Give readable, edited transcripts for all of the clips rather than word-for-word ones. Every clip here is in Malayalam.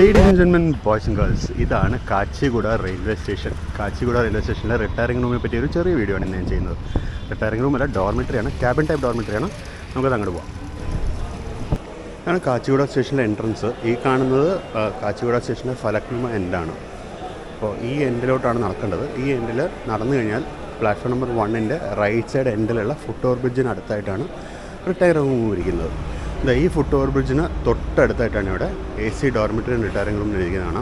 Ladies and gentlemen boys and girls, ഇതാണ് Kacheguda railway station. Kacheguda railway സ്റ്റേഷനിലെ റിട്ടയറിംഗ് റൂമിനെ പറ്റിയ ഒരു ചെറിയ വീഡിയോ ആണ് ഞാൻ ചെയ്യുന്നത്. റിട്ടയറിംഗ് റൂമല്ല, ഡോർമെറ്ററിയാണ്, ക്യാബിൻ ടൈപ്പ് ഡോർമെറ്ററിയാണ്. നമുക്കത് അങ്ങോട്ട് പോകാം. ഇതാണ് കാച്ചിഗുഡ സ്റ്റേഷനിലെ എൻട്രൻസ്. ഈ കാണുന്നത് കാച്ചിഗുഡ സ്റ്റേഷനിലെ ഫലക്നുമ എൻഡാണ്. അപ്പോൾ ഈ എൻഡിലോട്ടാണ് നടക്കേണ്ടത്. ഈ എൻഡിൽ നടന്നു കഴിഞ്ഞാൽ പ്ലാറ്റ്ഫോം നമ്പർ 1-ൻ്റെ റൈറ്റ് സൈഡ് എൻഡിലുള്ള ഫുട് ഓവർ ബ്രിഡ്ജിന് അടുത്തായിട്ടാണ് റിട്ടയറിംഗ് റൂം ഇരിക്കുന്നത്. ഈ ഫുട് ഓവർ ബ്രിഡ്ജിന് തൊട്ടടുത്തായിട്ടാണ് ഇവിടെ AC ഡോർമെറ്ററി റിട്ടയറിംഗ് റൂം ഇരിക്കുന്നതാണ്.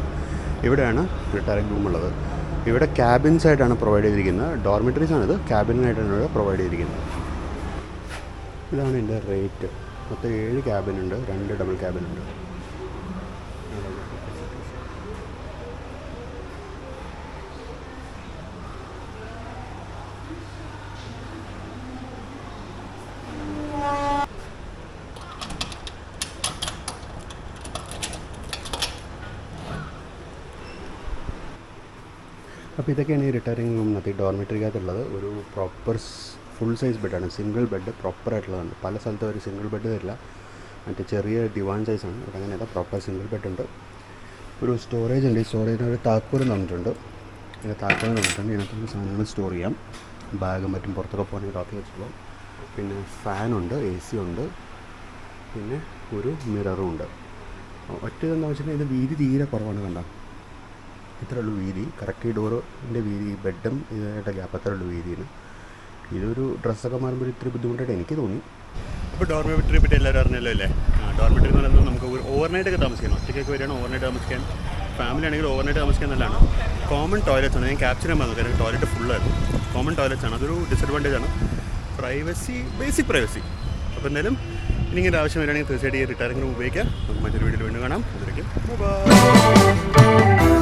ഇവിടെയാണ് റിട്ടയറിംഗ് റൂം ഉള്ളത്. ഇവിടെ ക്യാബിൻസ് ആയിട്ടാണ് പ്രൊവൈഡ് ചെയ്തിരിക്കുന്നത്. ഡോർമെറ്ററീസാണിത്, ക്യാബിനായിട്ടാണ് ഇവിടെ പ്രൊവൈഡ് ചെയ്തിരിക്കുന്നത്. ഇതാണ് എൻ്റെ റേറ്റ്. മൊത്തം 7 ക്യാബിനുണ്ട്, 2 ഡബിൾ ക്യാബിനുണ്ട്. അപ്പോൾ ഇതൊക്കെയാണ് ഈ റിട്ടയറിംഗ് റൂമിനകത്ത് ഈ ഡോർമെറ്ററിക്കകത്തുള്ളത്. ഒരു പ്രോപ്പർ ഫുൾ സൈസ് ബെഡാണ്, സിംഗിൾ ബെഡ് പ്രോപ്പറായിട്ടുള്ളതാണ്. പല സ്ഥലത്തും ഒരു സിംഗിൾ ബെഡ് തരില്ല, മറ്റേ ചെറിയ ഡിവാൻ സൈസാണ്. ഇവിടെ അങ്ങനെയല്ല, പ്രോപ്പർ സിംഗിൾ ബെഡുണ്ട്. ഒരു സ്റ്റോറേജ് ഉണ്ട്. ഈ സ്റ്റോറേജിന് ഒരു താക്കോൽ തന്നിട്ടുണ്ട്. ഇതിനകത്തുള്ള സാധനങ്ങൾ സ്റ്റോർ ചെയ്യാം. ബാഗും മറ്റും പുറത്തൊക്കെ പോകണമെങ്കിൽ കാത്തി വെച്ചോളൂ. പിന്നെ ഫാനുണ്ട്, AC ഉണ്ട്, പിന്നെ ഒരു മിററും ഉണ്ട്. ഒറ്റ ഇതെന്ന് വെച്ചിട്ടുണ്ടെങ്കിൽ ഇത് വീതി തീരെ കുറവാണ്. കണ്ട, ഇത്രേ ഉള്ളൂ വീതി. കറക്റ്റ് ഈ ഡോറിൻ്റെ വീതി, ബെഡും ഇതായിട്ട് ഗ്യാപ്പ് അത്രേ ഉള്ളൂ വീതിന്. ഇതൊരു ഡ്രസ്സൊക്കെ മാറുമ്പോൾ ഇത്തിരി ബുദ്ധിമുട്ടായിട്ട് എനിക്ക് തോന്നി. അപ്പോൾ ഡോർമെറ്ററിയെ പറ്റി എല്ലാവരും അറിഞ്ഞല്ലോ അല്ലേ? ഡോർമെറ്ററി എന്ന് പറയുന്നത് നമുക്ക് ഓവർനൈറ്റൊക്കെ താമസിക്കണം. ഒറ്റയ്ക്കൊക്കെ വരികയാണ് ഓവർനൈറ്റ് താമസിക്കാൻ. ഫാമിലി ആണെങ്കിൽ ഓവർനൈറ്റ് താമസിക്കാൻ നല്ലതാണ്. കോമൺ ടോയ്ലറ്റ്സ് ആണ്. ഞാൻ ക്യാപ്ചർ ചെയ്യാൻ പറഞ്ഞു, കാരണം ടോയ്ലറ്റ് ഫുള്ളായിരുന്നു. കോമൺ ടോയ്ലറ്റ്സ് ആണ്, അതൊരു ഡിസഡ്വാൻറ്റേജ് ആണ്. Privacy, basic privacy. അപ്പോൾ എന്തായാലും ഇനിങ്ങനെ ആവശ്യം വരികയാണെങ്കിൽ തീർച്ചയായിട്ടും ഈ റിട്ടയറിംഗ് റൂം ഉപയോഗിക്കുക. നമുക്ക് മറ്റൊരു വീഡിയോയിൽ വീണ്ടും കാണാം. അതിലേക്ക് ബൈ.